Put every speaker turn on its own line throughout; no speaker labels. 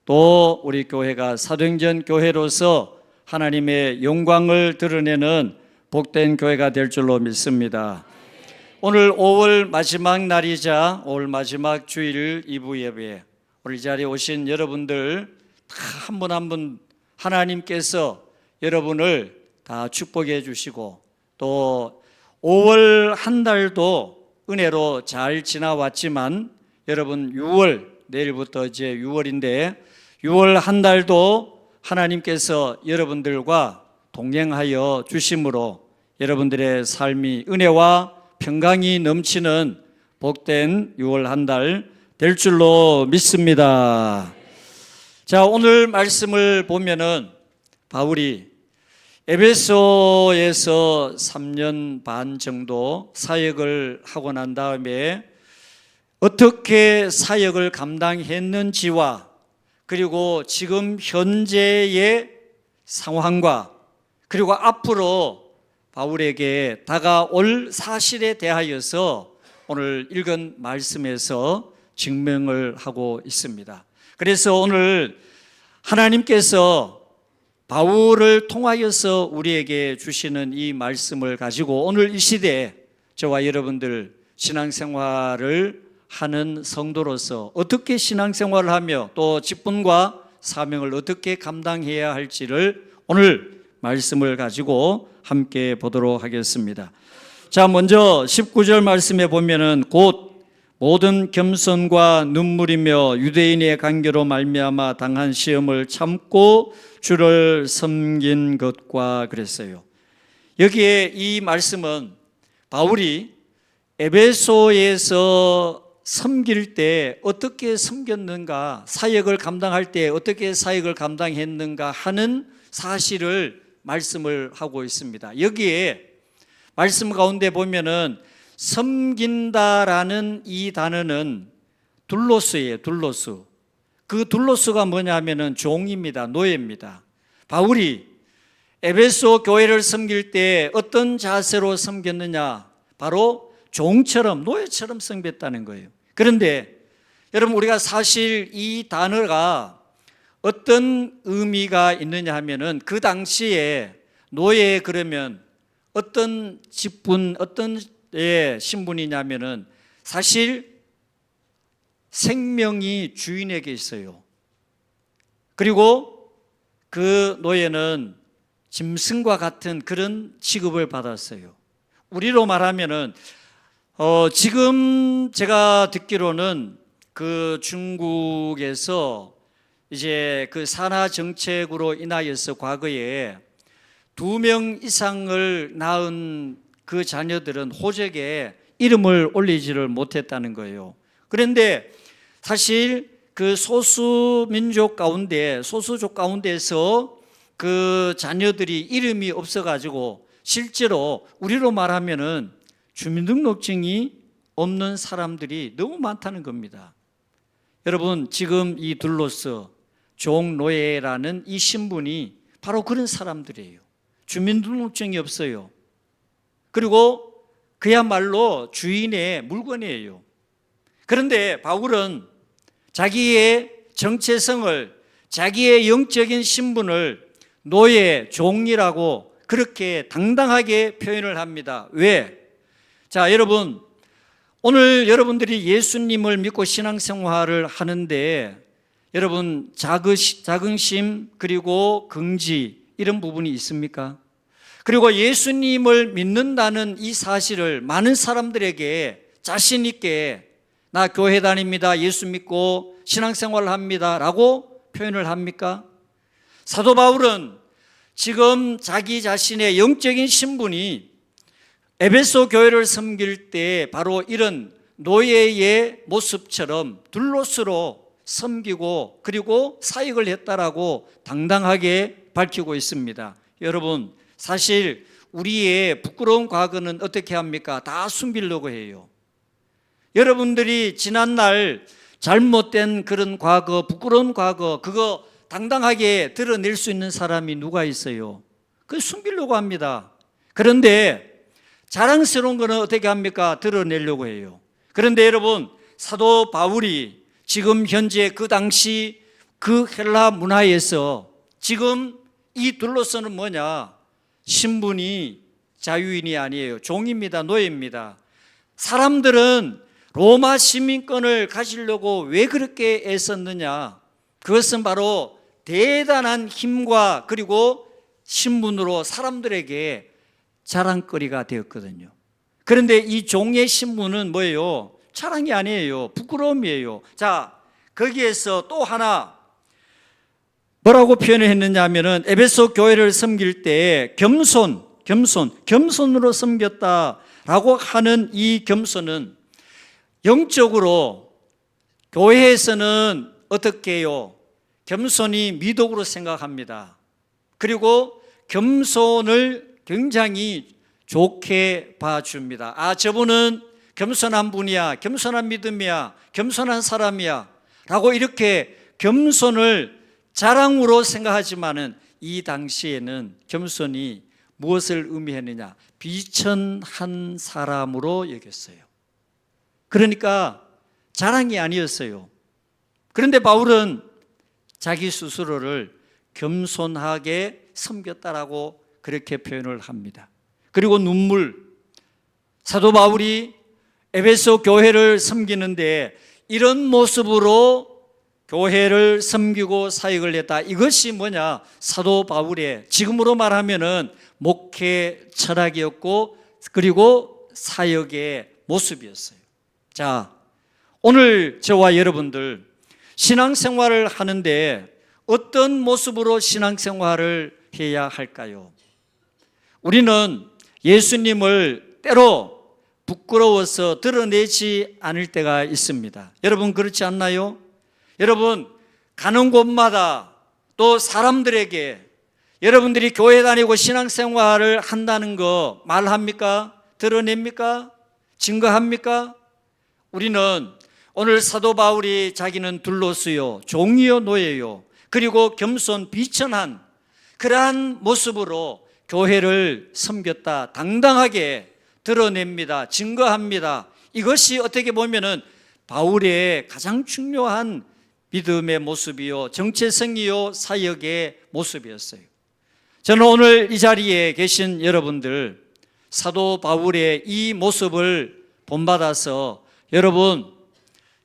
또 우리 교회가 사도행전 교회로서 하나님의 영광을 드러내는 복된 교회가 될 줄로 믿습니다. 오늘 5월 마지막 날이자 5월 마지막 주일 2부 예배, 오늘 이 자리에 오신 여러분들 다 한 분 한 분 하나님께서 여러분을 다 축복해 주시고, 또 5월 한 달도 은혜로 잘 지나왔지만 여러분 6월, 내일부터 이제 6월인데 6월 한 달도 하나님께서 여러분들과 동행하여 주심으로 여러분들의 삶이 은혜와 평강이 넘치는 복된 6월 한 달 될 줄로 믿습니다. 자, 오늘 말씀을 보면은 바울이 에베소에서 3년 반 정도 사역을 하고 난 다음에 어떻게 사역을 감당했는지와, 그리고 지금 현재의 상황과, 그리고 앞으로 바울에게 다가올 사실에 대하여서 오늘 읽은 말씀에서 증명을 하고 있습니다. 그래서 오늘 하나님께서 바울을 통하여서 우리에게 주시는 이 말씀을 가지고 오늘 이 시대에 저와 여러분들 신앙생활을 하는 성도로서 어떻게 신앙생활을 하며 또 직분과 사명을 어떻게 감당해야 할지를 오늘 말씀을 가지고 함께 보도록 하겠습니다. 자, 먼저 19절 말씀에 보면은 곧 모든 겸손과 눈물이며 유대인의 관계로 말미암아 당한 시험을 참고 주를 섬긴 것과 그랬어요. 여기에 이 말씀은 바울이 에베소에서 섬길 때 어떻게 섬겼는가, 사역을 감당할 때 어떻게 사역을 감당했는가 하는 사실을 말씀을 하고 있습니다. 여기에 말씀 가운데 보면은 섬긴다라는 이 단어는 둘로스예요. 둘로스. 그 둘로스가 뭐냐 하면은 종입니다. 노예입니다. 바울이 에베소 교회를 섬길 때 어떤 자세로 섬겼느냐, 바로 종처럼, 노예처럼 섬겼다는 거예요. 그런데 여러분, 우리가 사실 이 단어가 어떤 의미가 있느냐 하면은 그 당시에 노예 그러면 어떤 직분, 어떤 신분이냐면은 사실 생명이 주인에게 있어요. 그리고 그 노예는 짐승과 같은 그런 취급을 받았어요. 우리로 말하면은 지금 제가 듣기로는 그 중국에서 이제 그 산하 정책으로 인하여서 과거에 2명 이상을 낳은 그 자녀들은 호적에 이름을 올리지를 못했다는 거예요. 그런데 사실 그 소수민족 가운데, 소수족 가운데서 그 자녀들이 이름이 없어가지고 실제로 우리로 말하면은 주민등록증이 없는 사람들이 너무 많다는 겁니다. 여러분, 지금 이 둘로스 종노예라는 이 신분이 바로 그런 사람들이에요. 주민등록증이 없어요. 그리고 그야말로 주인의 물건이에요. 그런데 바울은 자기의 정체성을, 자기의 영적인 신분을 노예, 종이라고 그렇게 당당하게 표현을 합니다. 왜? 자, 여러분, 오늘 여러분들이 예수님을 믿고 신앙생활을 하는데 여러분 자긍심 그리고 긍지 이런 부분이 있습니까? 그리고 예수님을 믿는다는 이 사실을 많은 사람들에게 자신 있게 나 교회 다닙니다, 예수 믿고 신앙생활을 합니다 라고 표현을 합니까? 사도 바울은 지금 자기 자신의 영적인 신분이 에베소 교회를 섬길 때 바로 이런 노예의 모습처럼 둘로스로 섬기고 그리고 사역을 했다라고 당당하게 밝히고 있습니다. 여러분, 사실 우리의 부끄러운 과거는 어떻게 합니까? 다 숨기려고 해요. 여러분들이 지난날 잘못된 그런 과거, 부끄러운 과거, 그거 당당하게 드러낼 수 있는 사람이 누가 있어요? 그걸 숨기려고 합니다. 그런데 자랑스러운 거는 어떻게 합니까? 드러내려고 해요. 그런데 여러분, 사도 바울이 지금 현재 그 당시 그 헬라 문화에서 지금 이 둘로서는 뭐냐? 신분이 자유인이 아니에요. 종입니다. 노예입니다. 사람들은 로마 시민권을 가지려고 왜 그렇게 애썼느냐? 그것은 바로 대단한 힘과 그리고 신분으로 사람들에게 자랑거리가 되었거든요. 그런데 이 종의 신분은 뭐예요? 자랑이 아니에요. 부끄러움이에요. 자, 거기에서 또 하나 뭐라고 표현을 했느냐 하면은 에베소 교회를 섬길 때 겸손으로 섬겼다라고 하는 이 겸손은 영적으로 교회에서는 어떻게 해요? 겸손이 미덕으로 생각합니다. 그리고 겸손을 굉장히 좋게 봐줍니다. 아, 저분은 겸손한 분이야, 겸손한 믿음이야, 겸손한 사람이야 라고 이렇게 겸손을 자랑으로 생각하지만은 이 당시에는 겸손이 무엇을 의미했느냐? 비천한 사람으로 여겼어요. 그러니까 자랑이 아니었어요. 그런데 바울은 자기 스스로를 겸손하게 섬겼다라고 그렇게 표현을 합니다. 그리고 사도 바울이 에베소 교회를 섬기는데 이런 모습으로 교회를 섬기고 사역을 했다. 이것이 뭐냐? 사도 바울의 지금으로 말하면은 목회 철학이었고 그리고 사역의 모습이었어요. 자, 오늘 저와 여러분들 신앙생활을 하는데 어떤 모습으로 신앙생활을 해야 할까요? 우리는 예수님을 때로 부끄러워서 드러내지 않을 때가 있습니다. 여러분 그렇지 않나요? 여러분 가는 곳마다 또 사람들에게 여러분들이 교회 다니고 신앙생활을 한다는 거 말합니까? 드러냅니까? 증거합니까? 우리는 오늘 사도 바울이 자기는 둘로스요 종이요 노예요 그리고 겸손 비천한 그러한 모습으로 교회를 섬겼다 당당하게 드러냅니다. 증거합니다. 이것이 어떻게 보면은 바울의 가장 중요한 믿음의 모습이요 정체성이요 사역의 모습이었어요. 저는 오늘 이 자리에 계신 여러분들 사도 바울의 이 모습을 본받아서 여러분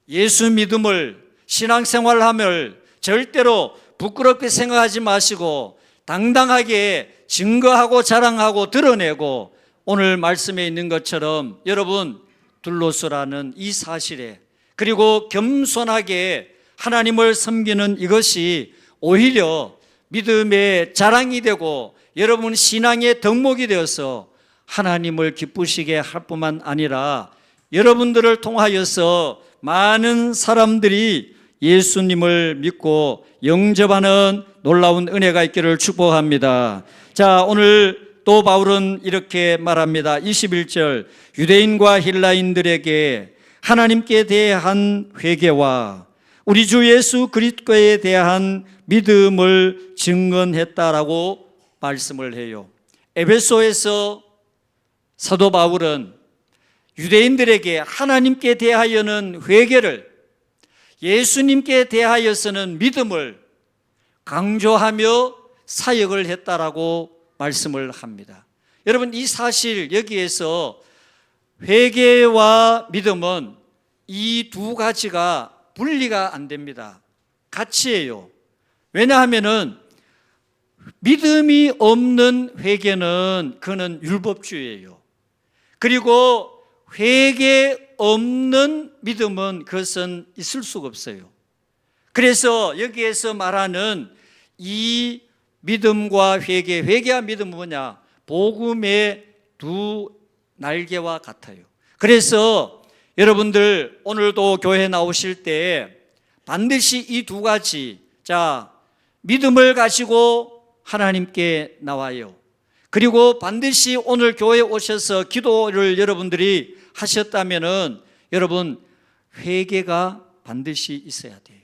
예수 믿음을 신앙생활함을 절대로 부끄럽게 생각하지 마시고 당당하게 증거하고 자랑하고 드러내고 오늘 말씀에 있는 것처럼 여러분 둘로스라는 이 사실에 그리고 겸손하게 하나님을 섬기는 이것이 오히려 믿음의 자랑이 되고 여러분 신앙의 덕목이 되어서 하나님을 기쁘시게 할 뿐만 아니라 여러분들을 통하여서 많은 사람들이 예수님을 믿고 영접하는 놀라운 은혜가 있기를 축복합니다. 자, 오늘 또 바울은 이렇게 말합니다. 21절 유대인과 헬라인들에게 하나님께 대한 회개와 우리 주 예수 그리스도에 대한 믿음을 증언했다라고 말씀을 해요. 에베소에서 사도 바울은 유대인들에게 하나님께 대하여는 회개를 예수님께 대하여서는 믿음을 강조하며 사역을 했다라고 말씀을 합니다. 여러분 이 사실 여기에서 회개와 믿음은 이 두 가지가 분리가 안 됩니다. 같이 해요. 왜냐하면은 믿음이 없는 회개는 그는 율법주의예요. 그리고 회개 없는 믿음은 그것은 있을 수가 없어요. 그래서 여기에서 말하는 이 믿음과 회개와 믿음은 뭐냐? 복음의 두 날개와 같아요. 그래서 여러분들 오늘도 교회 나오실 때 반드시 이 두 가지, 자, 믿음을 가지고 하나님께 나와요. 그리고 반드시 오늘 교회에 오셔서 기도를 여러분들이 하셨다면은 여러분 회개가 반드시 있어야 돼요.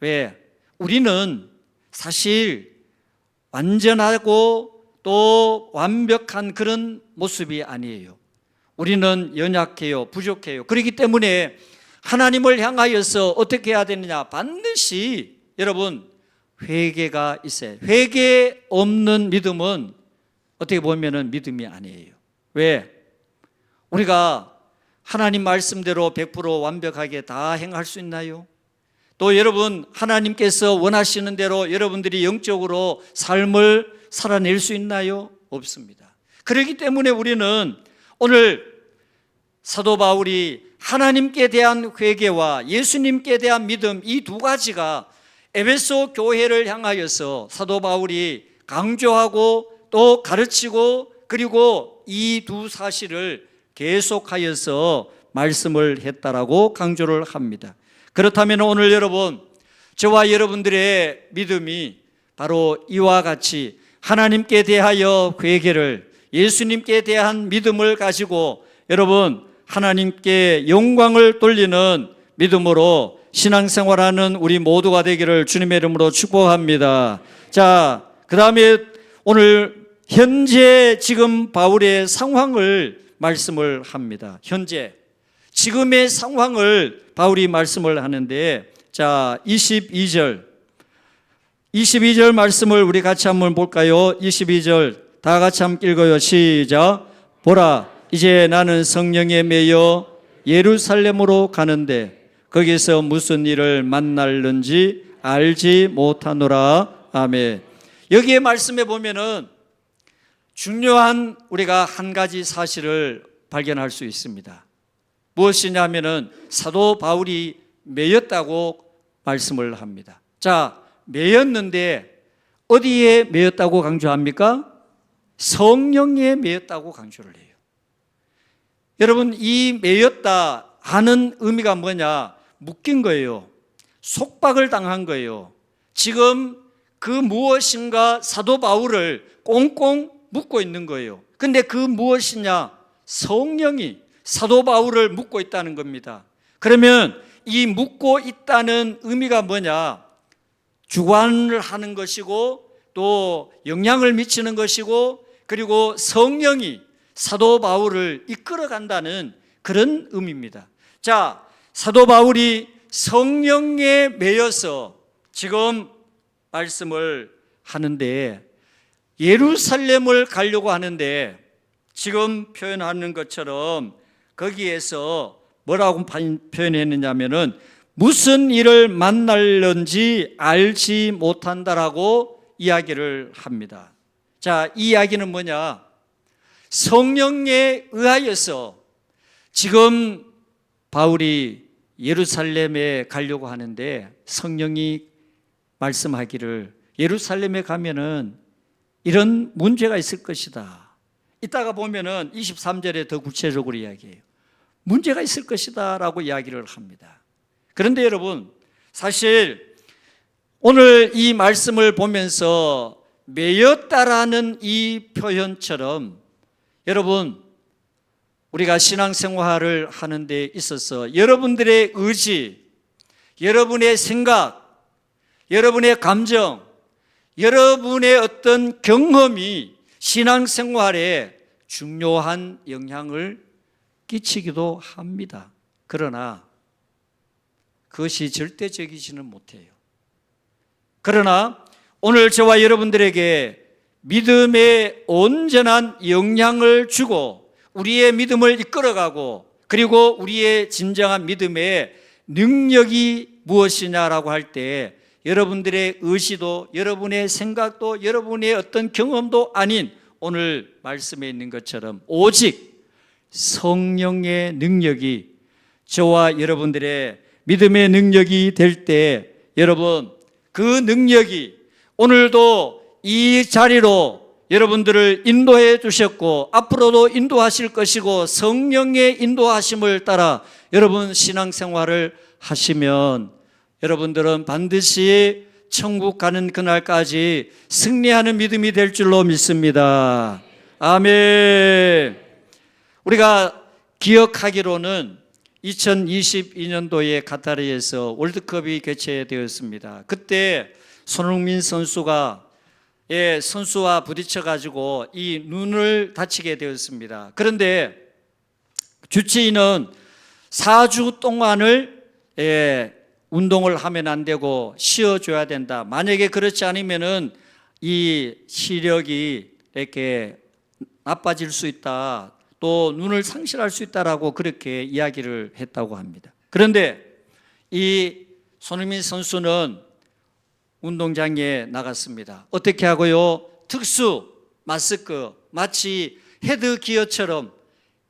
왜? 우리는 사실 완전하고 또 완벽한 그런 모습이 아니에요. 우리는 연약해요. 부족해요. 그렇기 때문에 하나님을 향하여서 어떻게 해야 되느냐? 반드시 여러분 회개가 있어요. 회개 없는 믿음은 어떻게 보면은 믿음이 아니에요. 왜? 우리가 하나님 말씀대로 100% 완벽하게 다 행할 수 있나요? 또 여러분 하나님께서 원하시는 대로 여러분들이 영적으로 삶을 살아낼 수 있나요? 없습니다. 그렇기 때문에 우리는 오늘 사도 바울이 하나님께 대한 회개와 예수님께 대한 믿음, 이 두 가지가 에베소 교회를 향하여서 사도 바울이 강조하고 또 가르치고 그리고 이 두 사실을 계속하여서 말씀을 했다라고 강조를 합니다. 그렇다면 오늘 여러분, 저와 여러분들의 믿음이 바로 이와 같이 하나님께 대하여 회개를, 예수님께 대한 믿음을 가지고 여러분 하나님께 영광을 돌리는 믿음으로 신앙생활하는 우리 모두가 되기를 주님의 이름으로 축복합니다. 자, 그 다음에 오늘 현재 지금 바울의 상황을 말씀을 합니다. 현재 지금의 상황을 바울이 말씀을 하는데, 자 22절 말씀을 우리 같이 한번 볼까요? 22절 다 같이 함께 읽어요. 시작. 보라, 이제 나는 성령에 매여 예루살렘으로 가는데 거기서 무슨 일을 만날는지 알지 못하노라. 아멘. 여기에 말씀해 보면은 중요한 우리가 한 가지 사실을 발견할 수 있습니다. 무엇이냐면은 사도 바울이 매였다고 말씀을 합니다. 자, 매였는데 어디에 매였다고 강조합니까? 성령에 매였다고 강조를 해요. 여러분, 이 매였다 하는 의미가 뭐냐? 묶인 거예요. 속박을 당한 거예요. 지금 그 무엇인가 사도 바울을 꽁꽁 묶고 있는 거예요. 근데 그 무엇이냐? 성령이 사도 바울을 묶고 있다는 겁니다. 그러면 이 묶고 있다는 의미가 뭐냐? 주관을 하는 것이고 또 영향을 미치는 것이고 그리고 성령이 사도 바울을 이끌어 간다는 그런 의미입니다. 자, 사도 바울이 성령에 매여서 지금 말씀을 하는데 예루살렘을 가려고 하는데 지금 표현하는 것처럼 거기에서 뭐라고 표현했느냐면은 무슨 일을 만날는지 알지 못한다라고 이야기를 합니다. 자, 이 이야기는 뭐냐? 성령에 의하여서 지금 바울이 예루살렘에 가려고 하는데 성령이 말씀하기를 예루살렘에 가면은 이런 문제가 있을 것이다. 이따가 보면은 23절에 더 구체적으로 이야기해요. 문제가 있을 것이다 라고 이야기를 합니다. 그런데 여러분, 사실 오늘 이 말씀을 보면서 매였다라는 이 표현처럼 여러분, 우리가 신앙생활을 하는 데 있어서 여러분들의 의지, 여러분의 생각, 여러분의 감정, 여러분의 어떤 경험이 신앙생활에 중요한 영향을 끼치기도 합니다. 그러나 그것이 절대적이지는 못해요. 그러나 오늘 저와 여러분들에게 믿음에 온전한 영향을 주고 우리의 믿음을 이끌어가고 그리고 우리의 진정한 믿음의 능력이 무엇이냐라고 할 때 여러분들의 의지도 여러분의 생각도 여러분의 어떤 경험도 아닌 오늘 말씀에 있는 것처럼 오직 성령의 능력이 저와 여러분들의 믿음의 능력이 될 때 여러분 그 능력이 오늘도 이 자리로 여러분들을 인도해 주셨고 앞으로도 인도하실 것이고 성령의 인도하심을 따라 여러분 신앙생활을 하시면 여러분들은 반드시 천국 가는 그날까지 승리하는 믿음이 될 줄로 믿습니다. 아멘. 우리가 기억하기로는 2022년도에 카타르에서 월드컵이 개최되었습니다. 그때 손흥민 선수가 선수와 부딪혀가지고 이 눈을 다치게 되었습니다. 그런데 주치의는 4주 동안을 운동을 하면 안 되고 쉬어줘야 된다. 만약에 그렇지 않으면은 이 시력이 이렇게 나빠질 수 있다. 또 눈을 상실할 수 있다라고 그렇게 이야기를 했다고 합니다. 그런데 이 손흥민 선수는 운동장에 나갔습니다. 어떻게 하고요? 특수 마스크, 마치 헤드기어처럼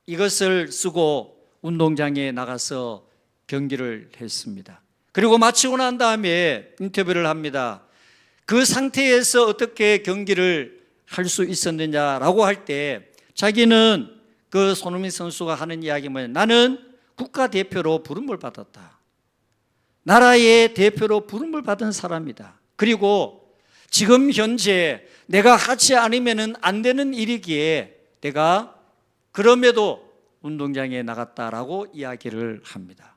이것을 쓰고 운동장에 나가서 경기를 했습니다. 그리고 마치고 난 다음에 인터뷰를 합니다. 그 상태에서 어떻게 경기를 할 수 있었느냐라고 할 때 자기는 그 손흥민 선수가 하는 이야기 뭐냐면 나는 국가대표로 부름을 받았다. 나라의 대표로 부름을 받은 사람이다. 그리고 지금 현재 내가 하지 않으면 안 되는 일이기에 내가 그럼에도 운동장에 나갔다라고 이야기를 합니다.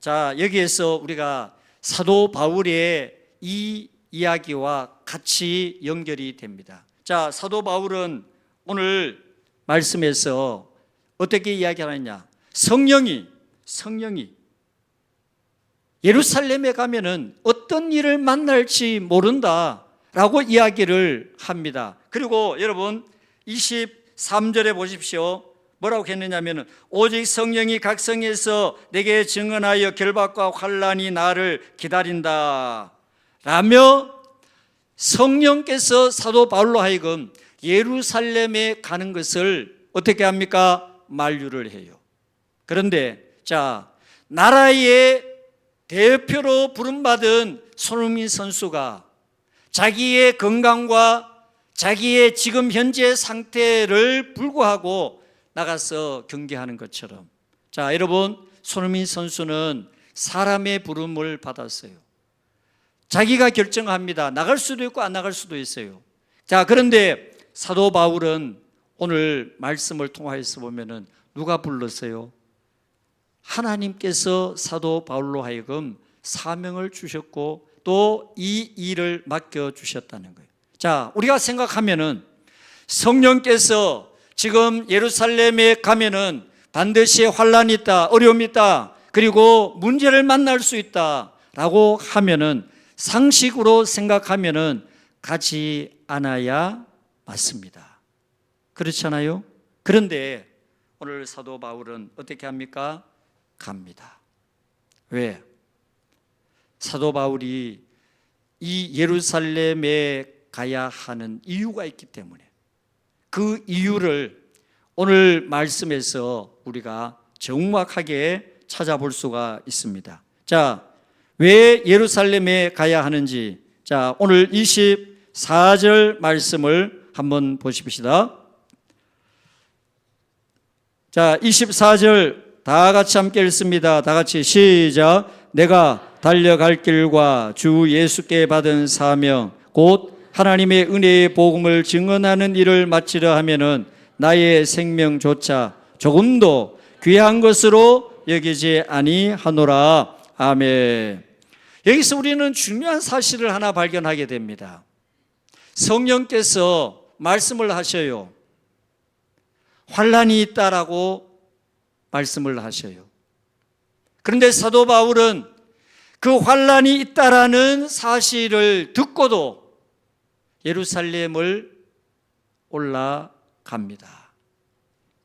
자, 여기에서 우리가 사도 바울의 이 이야기와 같이 연결이 됩니다. 자, 사도 바울은 오늘 말씀에서 어떻게 이야기하느냐? 성령이 예루살렘에 가면은 어떤 일을 만날지 모른다라고 이야기를 합니다. 그리고 여러분 23절에 보십시오. 뭐라고 했느냐면은 오직 성령이 각성에서 내게 증언하여 결박과 환난이 나를 기다린다 라며 성령께서 사도 바울로 하여금 예루살렘에 가는 것을 어떻게 합니까? 만류를 해요. 그런데 자, 나라의 대표로 부름받은 손흥민 선수가 자기의 건강과 자기의 지금 현재 상태를 불구하고 나가서 경기하는 것처럼, 자, 여러분, 손흥민 선수는 사람의 부름을 받았어요. 자기가 결정합니다. 나갈 수도 있고 안 나갈 수도 있어요. 자, 그런데 사도 바울은 오늘 말씀을 통하여서 보면은 누가 불렀어요? 하나님께서 사도 바울로 하여금 사명을 주셨고 또 이 일을 맡겨주셨다는 거예요. 자, 우리가 생각하면은 성령께서 지금 예루살렘에 가면은 반드시 환난이 있다, 어려움이 있다, 그리고 문제를 만날 수 있다라고 하면은 상식으로 생각하면은 가지 않아야 맞습니다. 그렇잖아요? 그런데 오늘 사도 바울은 어떻게 합니까? 갑니다. 왜? 사도 바울이 이 예루살렘에 가야 하는 이유가 있기 때문에 그 이유를 오늘 말씀에서 우리가 정확하게 찾아볼 수가 있습니다. 자, 왜 예루살렘에 가야 하는지, 자, 오늘 24절 말씀을 한번 보십시다. 자, 24절 다 같이 함께 읽습니다. 다 같이 시작. 내가 달려갈 길과 주 예수께 받은 사명 곧 하나님의 은혜의 복음을 증언하는 일을 마치려 하면은 나의 생명조차 조금도 귀한 것으로 여기지 아니하노라. 아멘. 여기서 우리는 중요한 사실을 하나 발견하게 됩니다. 성령께서 말씀을 하셔요. 환난이 있다라고 말씀을 하셔요. 그런데 사도 바울은 그 환난이 있다라는 사실을 듣고도 예루살렘을 올라갑니다.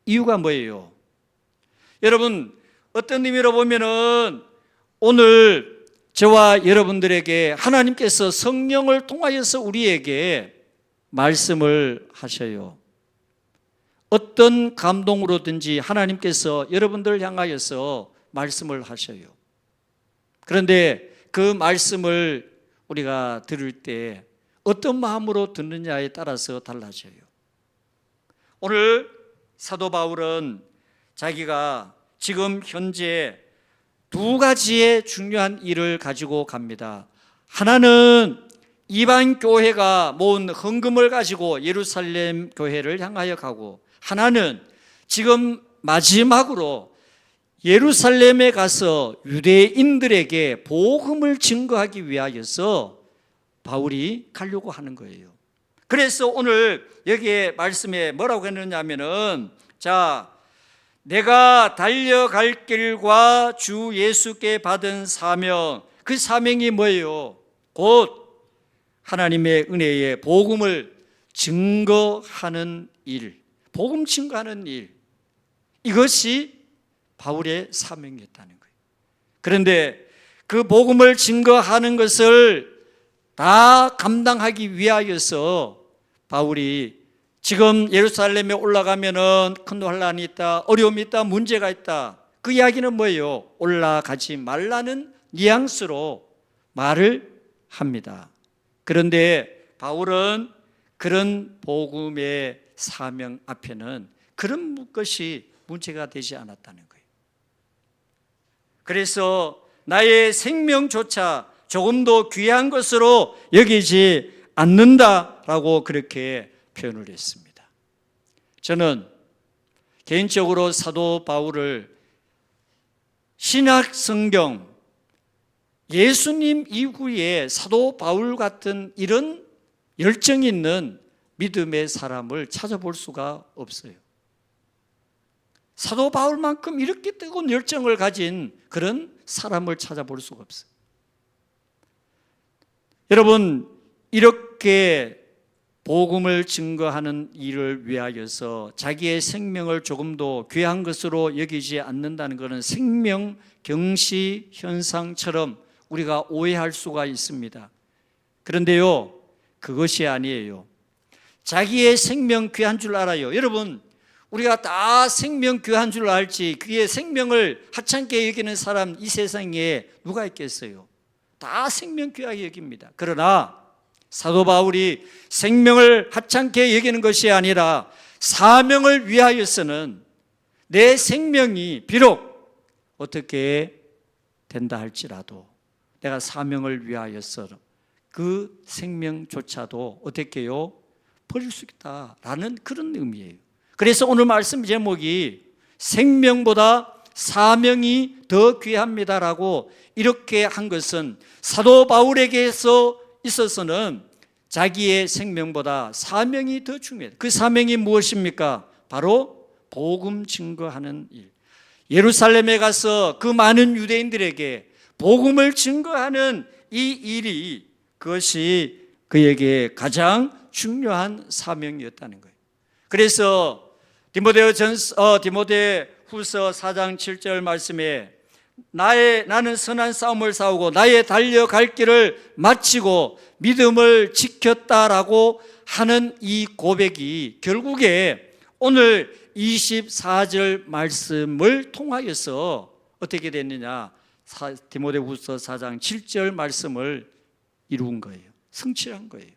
이유가 뭐예요? 여러분, 어떤 의미로 보면은 오늘 저와 여러분들에게 하나님께서 성령을 통하여서 우리에게 말씀을 하셔요. 어떤 감동으로든지 하나님께서 여러분들을 향하여서 말씀을 하셔요. 그런데 그 말씀을 우리가 들을 때 어떤 마음으로 듣느냐에 따라서 달라져요. 오늘 사도 바울은 자기가 지금 현재 두 가지의 중요한 일을 가지고 갑니다. 하나는 이방 교회가 모은 헌금을 가지고 예루살렘 교회를 향하여 가고, 하나는 지금 마지막으로 예루살렘에 가서 유대인들에게 복음을 증거하기 위하여서 바울이 가려고 하는 거예요. 그래서 오늘 여기에 말씀에 뭐라고 했느냐면은, 자, 내가 달려갈 길과 주 예수께 받은 사명, 그 사명이 뭐예요? 곧 하나님의 은혜의 복음을 증거하는 일, 복음 증거하는 일, 이것이 바울의 사명이었다는 거예요. 그런데 그 복음을 증거하는 것을 다 감당하기 위하여서 바울이 지금 예루살렘에 올라가면은 큰 환란이 있다, 어려움이 있다, 문제가 있다. 그 이야기는 뭐예요? 올라가지 말라는 뉘앙스로 말을 합니다. 그런데 바울은 그런 복음의 사명 앞에는 그런 것이 문제가 되지 않았다는 거예요. 그래서 나의 생명조차 조금도 귀한 것으로 여기지 않는다라고 그렇게 표현을 했습니다. 저는 개인적으로 사도 바울을 신약 성경, 예수님 이후에 사도 바울 같은 이런 열정 있는 믿음의 사람을 찾아볼 수가 없어요. 사도 바울만큼 이렇게 뜨거운 열정을 가진 그런 사람을 찾아볼 수가 없어요. 여러분, 이렇게 복음을 증거하는 일을 위하여서 자기의 생명을 조금도 귀한 것으로 여기지 않는다는 것은 생명 경시 현상처럼 우리가 오해할 수가 있습니다. 그런데요, 그것이 아니에요. 자기의 생명 귀한 줄 알아요. 여러분, 우리가 다 생명 귀한 줄 알지 그의 생명을 하찮게 여기는 사람 이 세상에 누가 있겠어요? 다 생명 귀하게 여깁니다. 그러나 사도 바울이 생명을 하찮게 여기는 것이 아니라 사명을 위하여서는 내 생명이 비록 어떻게 된다 할지라도 내가 사명을 위하여서 그 생명조차도 어떻게 해요? 버릴 수 있다라는 그런 의미예요. 그래서 오늘 말씀 제목이 생명보다 사명이 더 귀합니다라고 이렇게 한 것은 사도 바울에게서 있어서는 자기의 생명보다 사명이 더 중요해요. 그 사명이 무엇입니까? 바로 복음 증거하는 일. 예루살렘에 가서 그 많은 유대인들에게 복음을 증거하는 이 일이 그것이 그에게 가장 중요한 사명이었다는 거예요. 그래서 디모데 후서 4장 7절 말씀에 나는 선한 싸움을 싸우고 나의 달려갈 길을 마치고 믿음을 지켰다라고 하는 이 고백이 결국에 오늘 24절 말씀을 통하여서 어떻게 됐느냐? 디모데후서 4장 7절 말씀을 이룬 거예요. 성취한 거예요.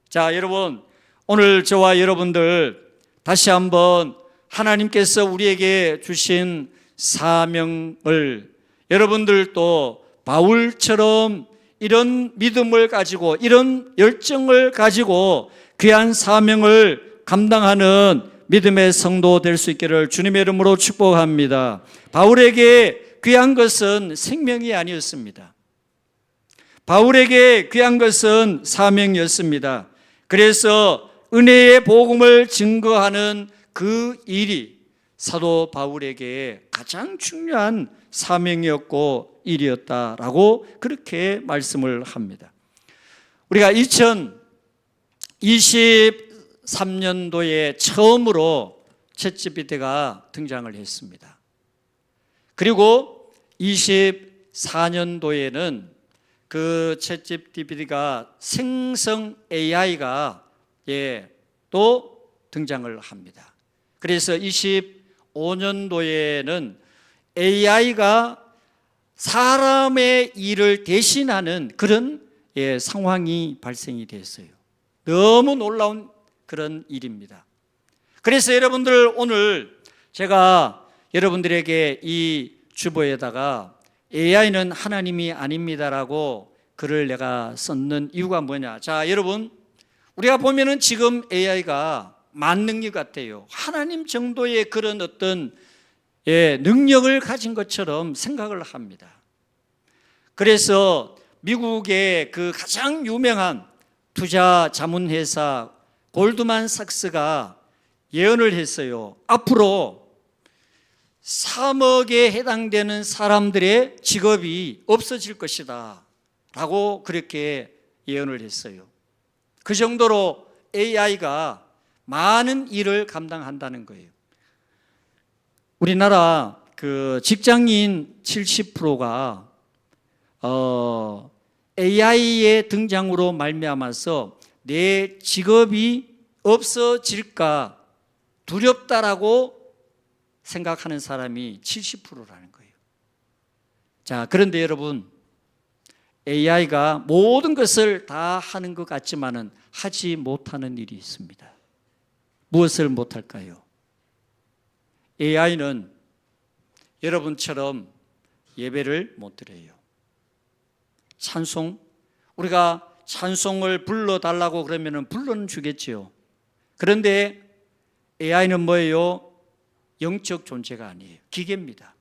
자, 여러분, 오늘 저와 여러분들 다시 한번 하나님께서 우리에게 주신 사명을 여러분들도 바울처럼 이런 믿음을 가지고 이런 열정을 가지고 귀한 사명을 감당하는 믿음의 성도 될 수 있기를 주님의 이름으로 축복합니다. 바울에게 귀한 것은 생명이 아니었습니다. 바울에게 귀한 것은 사명이었습니다. 그래서 은혜의 복음을 증거하는 그 일이 사도 바울에게 가장 중요한 사명이었고 일이었다라고 그렇게 말씀을 합니다. 우리가 2023년도에 처음으로 챗GPT가 등장을 했습니다. 그리고 24년도에는 그 챗GPT가 생성 AI가 또 등장을 합니다. 그래서 25년도에는 AI가 사람의 일을 대신하는 그런 상황이 발생이 됐어요. 너무 놀라운 그런 일입니다. 그래서 여러분들 오늘 제가 여러분들에게 이 주보에다가 AI는 하나님이 아닙니다라고 글을 내가 썼는 이유가 뭐냐? 자, 여러분, 우리가 보면은 지금 AI가 만능력 같아요. 하나님 정도의 그런 어떤 능력을 가진 것처럼 생각을 합니다. 그래서 미국의 그 가장 유명한 투자 자문회사 골드만삭스가 예언을 했어요. 앞으로 3억에 해당되는 사람들의 직업이 없어질 것이다 라고 그렇게 예언을 했어요. 그 정도로 AI가 많은 일을 감당한다는 거예요. 우리나라 그 직장인 70%가 AI의 등장으로 말미암아서 내 직업이 없어질까 두렵다라고 생각하는 사람이 70%라는 거예요. 자, 그런데 여러분, AI가 모든 것을 다 하는 것 같지만은 하지 못하는 일이 있습니다. 무엇을 못할까요? AI는 여러분처럼 예배를 못 드려요. 찬송, 우리가 찬송을 불러달라고 그러면 불러는 주겠지요. 그런데 AI는 뭐예요? 영적 존재가 아니에요. 기계입니다.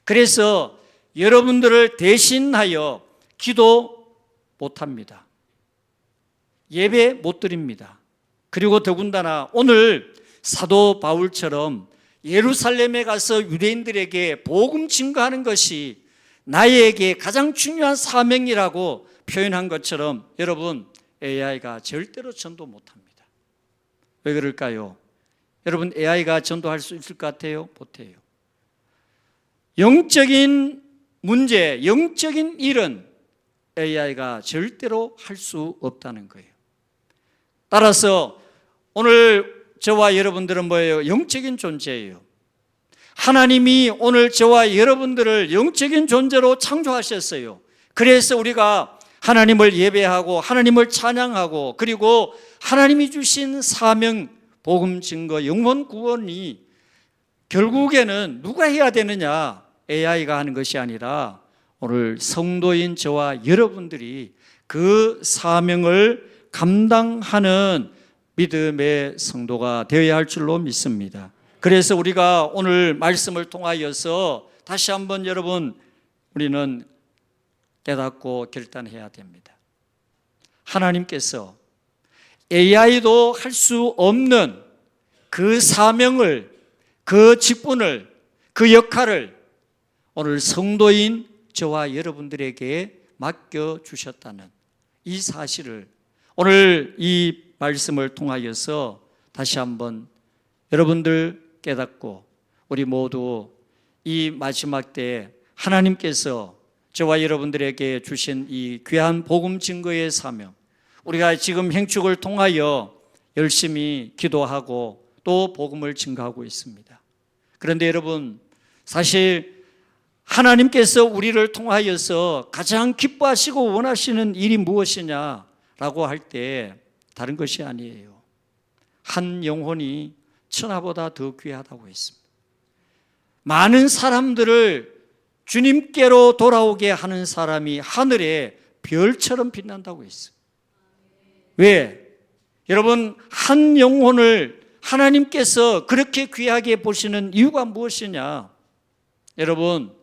그래서 여러분들을 대신하여 기도 못합니다. 예배 못 드립니다. 그리고 더군다나 오늘 사도 바울처럼 예루살렘에 가서 유대인들에게 복음 증거하는 것이 나에게 가장 중요한 사명이라고 표현한 것처럼 여러분, AI가 절대로 전도 못합니다. 왜 그럴까요? 여러분, AI가 전도할 수 있을 것 같아요? 못해요. 영적인 문제, 영적인 일은 AI가 절대로 할 수 없다는 거예요. 따라서 오늘 저와 여러분들은 뭐예요? 영적인 존재예요. 하나님이 오늘 저와 여러분들을 영적인 존재로 창조하셨어요. 그래서 우리가 하나님을 예배하고 하나님을 찬양하고 그리고 하나님이 주신 사명, 복음 증거, 영혼 구원이 결국에는 누가 해야 되느냐? AI가 하는 것이 아니라 오늘 성도인 저와 여러분들이 그 사명을 감당하는 믿음의 성도가 되어야 할 줄로 믿습니다. 그래서 우리가 오늘 말씀을 통하여서 다시 한번 여러분, 우리는 깨닫고 결단해야 됩니다. 하나님께서 AI도 할 수 없는 그 사명을, 그 직분을, 그 역할을 오늘 성도인 저와 여러분들에게 맡겨주셨다는 이 사실을 오늘 이 말씀을 통하여서 다시 한번 여러분들 깨닫고 우리 모두 이 마지막 때에 하나님께서 저와 여러분들에게 주신 이 귀한 복음 증거의 사명, 우리가 지금 행축을 통하여 열심히 기도하고 또 복음을 증거하고 있습니다. 그런데 여러분, 사실 하나님께서 우리를 통하여서 가장 기뻐하시고 원하시는 일이 무엇이냐라고 할 때 다른 것이 아니에요. 한 영혼이 천하보다 더 귀하다고 했습니다. 많은 사람들을 주님께로 돌아오게 하는 사람이 하늘의 별처럼 빛난다고 했어요. 왜? 여러분, 한 영혼을 하나님께서 그렇게 귀하게 보시는 이유가 무엇이냐? 여러분,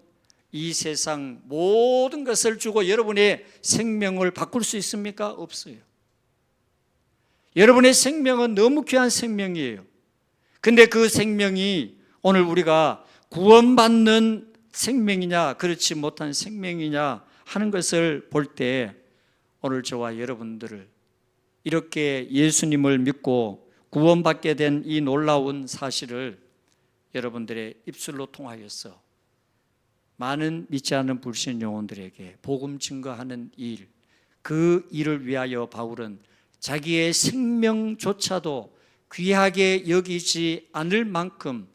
이 세상 모든 것을 주고 여러분의 생명을 바꿀 수 있습니까? 없어요. 여러분의 생명은 너무 귀한 생명이에요. 근데 그 생명이 오늘 우리가 구원받는 생명이냐 그렇지 못한 생명이냐 하는 것을 볼 때 오늘 저와 여러분들을 이렇게 예수님을 믿고 구원받게 된 이 놀라운 사실을 여러분들의 입술로 통하여서 많은 믿지 않는 불신 영혼들에게 복음 증거하는 일, 그 일을 위하여 바울은 자기의 생명조차도 귀하게 여기지 않을 만큼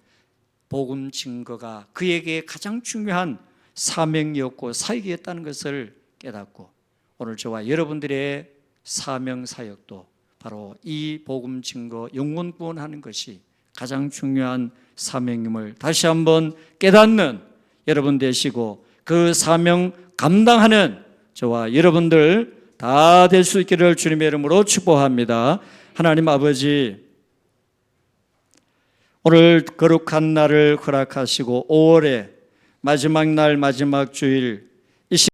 복음 증거가 그에게 가장 중요한 사명이었고 사역이었다는 것을 깨닫고 오늘 저와 여러분들의 사명 사역도 바로 이 복음 증거 영혼 구원하는 것이 가장 중요한 사명임을 다시 한번 깨닫는 여러분 되시고 그 사명 감당하는 저와 여러분들 다 될 수 있기를 주님의 이름으로 축복합니다. 하나님 아버지, 오늘 거룩한 날을 허락하시고 5월의 마지막 날 마지막 주일